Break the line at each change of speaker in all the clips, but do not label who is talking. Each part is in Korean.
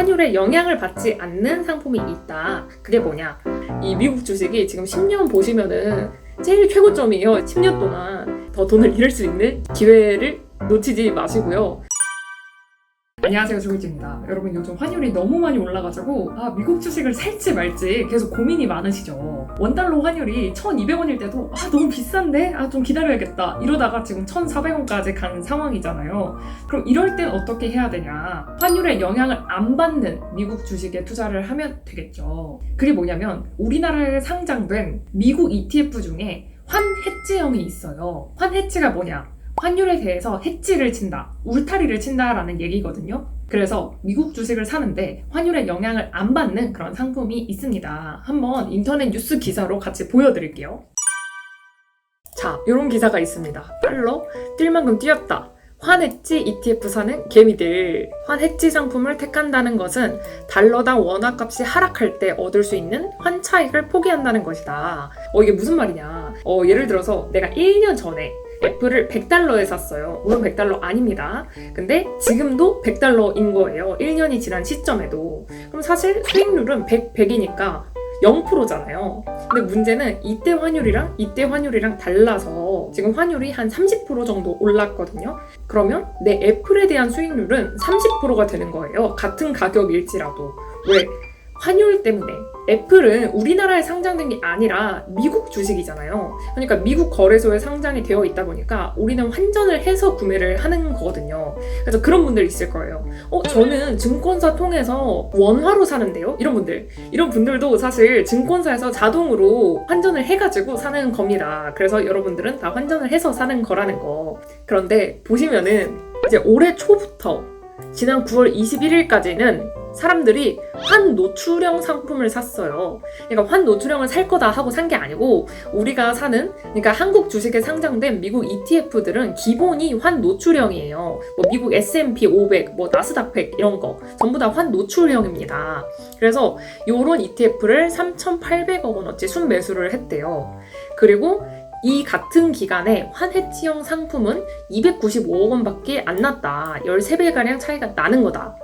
환율에 영향을 받지 않는 상품이 있다. 그게 뭐냐? 이 미국 주식이 지금 10년 보시면은 제일 최고점이에요. 10년 동안 더 돈을 잃을 수 있는 기회를 놓치지 마시고요. 안녕하세요, 조일지입니다. 여러분, 요즘 환율이 너무 많이 올라가지고 미국 주식을 살지 말지 계속 고민이 많으시죠. 원달러 환율이 1,200원일 때도 너무 비싼데? 좀 기다려야겠다 이러다가 지금 1,400원까지 간 상황이잖아요. 그럼 이럴 땐 어떻게 해야 되냐? 환율에 영향을 안 받는 미국 주식에 투자를 하면 되겠죠. 그게 뭐냐면 우리나라에 상장된 미국 ETF 중에 환 해지형이 있어요. 환 해지가 뭐냐? 환율에 대해서 해지를 친다, 울타리를 친다라는 얘기거든요. 그래서 미국 주식을 사는데 환율에 영향을 안 받는 그런 상품이 있습니다. 한번 인터넷 뉴스 기사로 같이 보여드릴게요. 자, 이런 기사가 있습니다. 달러 뛸 만큼 뛰었다. 환해지 ETF 사는 개미들. 환해지 상품을 택한다는 것은 달러당 원화값이 하락할 때 얻을 수 있는 환 차익을 포기한다는 것이다. 이게 무슨 말이냐? 예를 들어서 내가 1년 전에 애플을 100달러에 샀어요. 물론 100달러 아닙니다. 근데 지금도 100달러인 거예요. 1년이 지난 시점에도. 그럼 사실 수익률은 100이니까 0%잖아요. 근데 문제는 이때 환율이랑 달라서 지금 환율이 한 30% 정도 올랐거든요. 그러면 내 애플에 대한 수익률은 30%가 되는 거예요. 같은 가격일지라도. 왜? 환율 때문에. 애플은 우리나라에 상장된 게 아니라 미국 주식이잖아요. 그러니까 미국 거래소에 상장이 되어 있다 보니까 우리는 환전을 해서 구매를 하는 거거든요. 그래서 그런 분들 있을 거예요. 저는 증권사 통해서 원화로 사는데요? 이런 분들도 사실 증권사에서 자동으로 환전을 해가지고 사는 겁니다. 그래서 여러분들은 다 환전을 해서 사는 거라는 거. 그런데 보시면은 이제 올해 초부터 지난 9월 21일까지는 사람들이 환 노출형 상품을 샀어요. 그러니까 환 노출형을 살 거다 하고 산 게 아니고 우리가 사는, 그러니까 한국 주식에 상장된 미국 ETF들은 기본이 환 노출형이에요. 미국 S&P 500, 나스닥 100 이런 거 전부 다 환 노출형입니다. 그래서 이런 ETF를 3,800억 원어치 순매수를 했대요. 그리고 이 같은 기간에 환해지형 상품은 295억 원밖에 안 났다. 13배가량 차이가 나는 거다.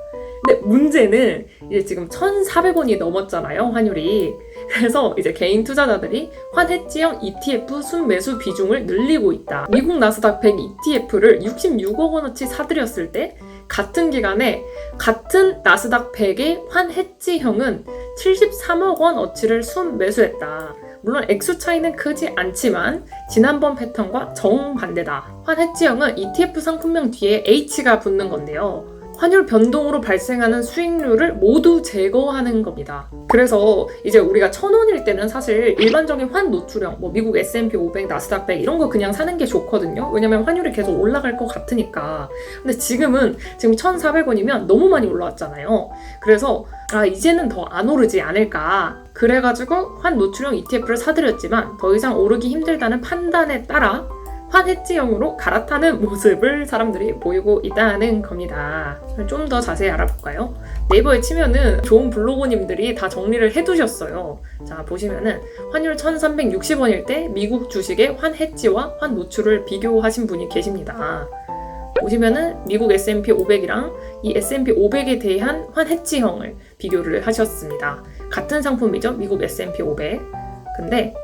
근데 문제는 이제 지금 1,400원이 넘었잖아요, 환율이. 그래서 이제 개인 투자자들이 환해지형 ETF 순매수 비중을 늘리고 있다. 미국 나스닥 100 ETF를 66억 원어치 사들였을 때 같은 기간에 같은 나스닥 100의 환해지형은 73억 원어치를 순매수했다. 물론 액수 차이는 크지 않지만 지난번 패턴과 정반대다. 환해지형은 ETF 상품명 뒤에 H가 붙는 건데요. 환율 변동으로 발생하는 수익률을 모두 제거하는 겁니다. 그래서 이제 우리가 1,000원일 때는 사실 일반적인 환 노출형, 미국 S&P 500, 나스닥 100 이런 거 그냥 사는 게 좋거든요. 왜냐면 환율이 계속 올라갈 것 같으니까. 근데 지금 1,400원이면 너무 많이 올라왔잖아요. 그래서 이제는 더 안 오르지 않을까. 그래가지고 환 노출형 ETF를 사들였지만 더 이상 오르기 힘들다는 판단에 따라 환해지형으로 갈아타는 모습을 사람들이 보이고 있다는 겁니다. 좀 더 자세히 알아볼까요? 네이버에 치면은 좋은 블로거님들이 다 정리를 해두셨어요. 자, 보시면은 환율 1,360원일 때 미국 주식의 환해지와 환 노출을 비교하신 분이 계십니다. 보시면은 미국 S&P 500이랑 이 S&P 500에 대한 환해지형을 비교를 하셨습니다. 같은 상품이죠, 미국 S&P 500. 근데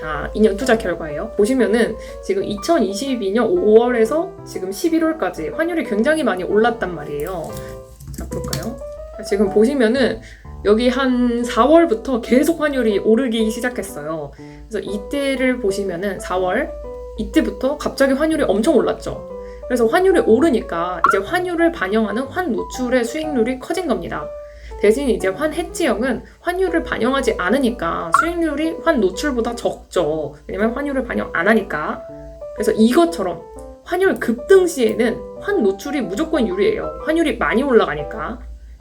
자, 2년 투자 결과예요. 보시면은 지금 2022년 5월에서 지금 11월까지 환율이 굉장히 많이 올랐단 말이에요. 자, 볼까요? 지금 보시면은 여기 한 4월부터 계속 환율이 오르기 시작했어요. 그래서 이때를 보시면은 4월 이때부터 갑자기 환율이 엄청 올랐죠. 그래서 환율이 오르니까 이제 환율을 반영하는 환 노출의 수익률이 커진 겁니다. 대신 이제 환해지형은 환율을 반영하지 않으니까 수익률이 환 노출보다 적죠. 왜냐면 환율을 반영 안 하니까. 그래서 이것처럼 환율 급등 시에는 환 노출이 무조건 유리해요. 환율이 많이 올라가니까.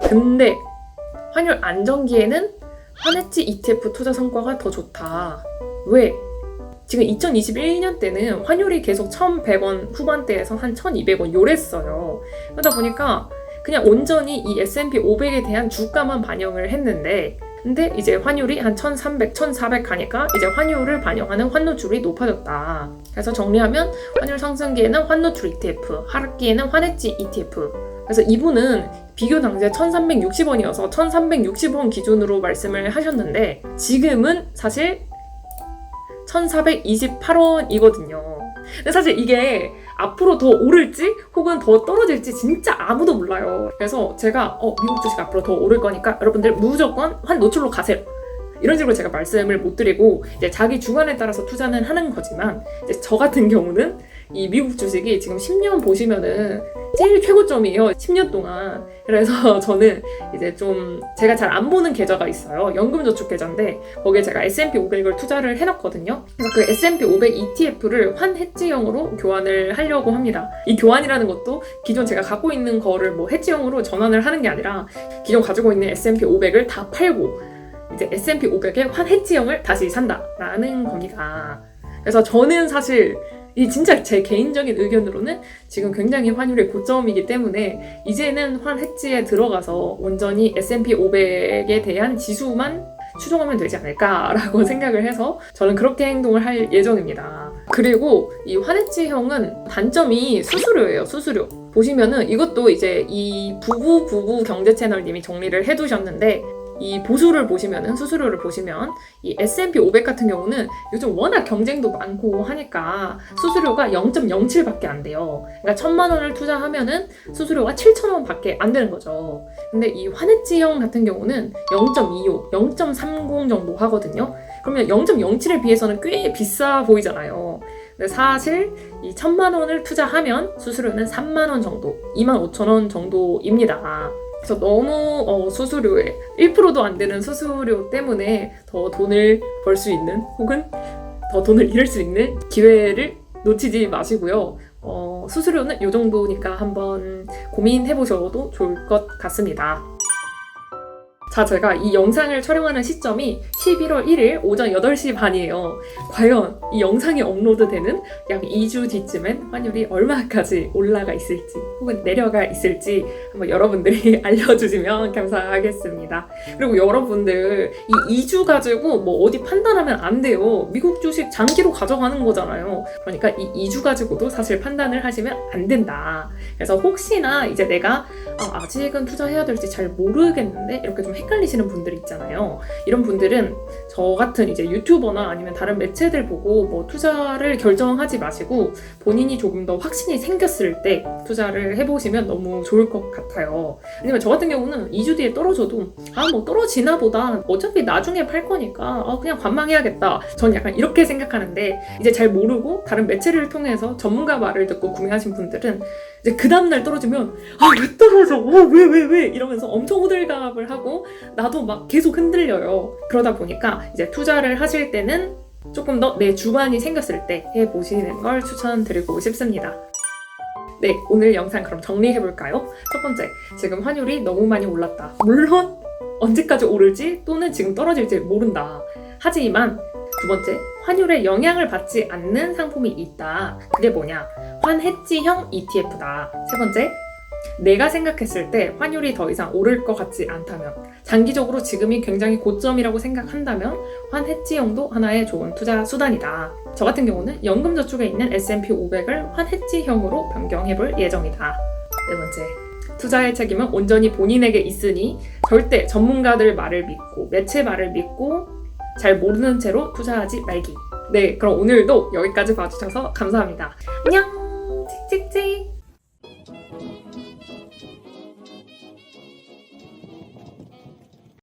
근데 환율 안정기에는 환해지 ETF 투자 성과가 더 좋다. 왜? 지금 2021년 때는 환율이 계속 1,100원 후반대에서 한 1,200원 요랬어요. 그러다 보니까 그냥 온전히 이 S&P 500에 대한 주가만 반영을 했는데, 근데 이제 환율이 한 1,300, 1,400 가니까 이제 환율을 반영하는 환노출이 높아졌다. 그래서 정리하면 환율 상승기에는 환노출 ETF, 하락기에는 환해지 ETF. 그래서 이분은 비교 당시에 1360원이어서 1360원 기준으로 말씀을 하셨는데 지금은 사실 1428원이거든요. 근데 사실 이게 앞으로 더 오를지 혹은 더 떨어질지 진짜 아무도 몰라요. 그래서 제가 미국 주식 앞으로 더 오를 거니까 여러분들 무조건 환 노출로 가세요. 이런 식으로 제가 말씀을 못 드리고 이제 자기 주관에 따라서 투자는 하는 거지만 이제 저 같은 경우는 이 미국 주식이 지금 10년 보시면은 제일 최고점이에요. 10년 동안. 그래서 저는 이제 좀 제가 잘 안 보는 계좌가 있어요. 연금저축 계좌인데 거기에 제가 S&P 500을 투자를 해놨거든요. 그래서 그 S&P 500 ETF를 환 해지형으로 교환을 하려고 합니다. 이 교환이라는 것도 기존 제가 갖고 있는 거를 뭐 해지형으로 전환을 하는 게 아니라 기존 가지고 있는 S&P 500을 다 팔고 이제 S&P 500의 환 해지형을 다시 산다라는 겁니다. 그래서 저는 사실 이 진짜 제 개인적인 의견으로는 지금 굉장히 환율이 고점이기 때문에 이제는 환 해지에 들어가서 온전히 S&P 500에 대한 지수만 추종하면 되지 않을까라고 생각을 해서 저는 그렇게 행동을 할 예정입니다. 그리고 이 환 해지형은 단점이 수수료예요. 수수료. 보시면은 이것도 이제 이 부부 경제 채널님이 정리를 해두셨는데 이 보수를 보시면은 수수료를 보시면 이 S&P 500 같은 경우는 요즘 워낙 경쟁도 많고 하니까 수수료가 0.07밖에 안 돼요. 그러니까 1,000만 원을 투자하면은 수수료가 7,000원 밖에 안 되는 거죠. 근데 이 환해지형 같은 경우는 0.25, 0.30 정도 하거든요. 그러면 0.07에 비해서는 꽤 비싸 보이잖아요. 근데 사실 이 1,000만 원을 투자하면 수수료는 3만 원 정도, 25,000원 정도입니다. 그래서 너무 수수료에 1%도 안 되는 수수료 때문에 더 돈을 벌 수 있는 혹은 더 돈을 잃을 수 있는 기회를 놓치지 마시고요. 수수료는 이 정도니까 한번 고민해 보셔도 좋을 것 같습니다. 자, 제가 이 영상을 촬영하는 시점이 11월 1일 오전 8시 반이에요. 과연 이 영상이 업로드되는 약 2주 뒤쯤엔 환율이 얼마까지 올라가 있을지 혹은 내려가 있을지 한번 여러분들이 알려주시면 감사하겠습니다. 그리고 여러분들 이 2주 가지고 뭐 어디 판단하면 안 돼요. 미국 주식 장기로 가져가는 거잖아요. 그러니까 이 2주 가지고도 사실 판단을 하시면 안 된다. 그래서 혹시나 이제 내가 아직은 투자해야 될지 잘 모르겠는데 이렇게 좀 헷갈리시는 분들 있잖아요. 이런 분들은 저 같은 이제 유튜버나 아니면 다른 매체들 보고 뭐 투자를 결정하지 마시고 본인이 조금 더 확신이 생겼을 때 투자를 해보시면 너무 좋을 것 같아요. 왜냐면 저 같은 경우는 2주 뒤에 떨어져도 뭐 떨어지나 보다 어차피 나중에 팔 거니까 그냥 관망해야겠다. 전 약간 이렇게 생각하는데 이제 잘 모르고 다른 매체를 통해서 전문가 말을 듣고 구매하신 분들은 이제 그 다음날 떨어지면 왜 떨어져? 왜? 이러면서 엄청 호들갑을 하고 나도 막 계속 흔들려요. 그러다 보니까 이제 투자를 하실 때는 조금 더 내 주관이 생겼을 때 해보시는 걸 추천드리고 싶습니다. 네, 오늘 영상 그럼 정리해볼까요? 첫 번째, 지금 환율이 너무 많이 올랐다. 물론 언제까지 오를지 또는 지금 떨어질지 모른다. 하지만 두 번째, 환율에 영향을 받지 않는 상품이 있다. 그게 뭐냐? 환 해지형 ETF다. 세 번째, 내가 생각했을 때 환율이 더 이상 오를 것 같지 않다면, 장기적으로 지금이 굉장히 고점이라고 생각한다면 환 해지형도 하나의 좋은 투자 수단이다. 저 같은 경우는 연금저축에 있는 S&P 500을 환 해지형으로 변경해볼 예정이다. 네 번째, 투자의 책임은 온전히 본인에게 있으니 절대 전문가들 말을 믿고 매체 말을 믿고 잘 모르는 채로 투자하지 말기. 네, 그럼 오늘도 여기까지 봐주셔서 감사합니다. 안녕! 찍찍찍!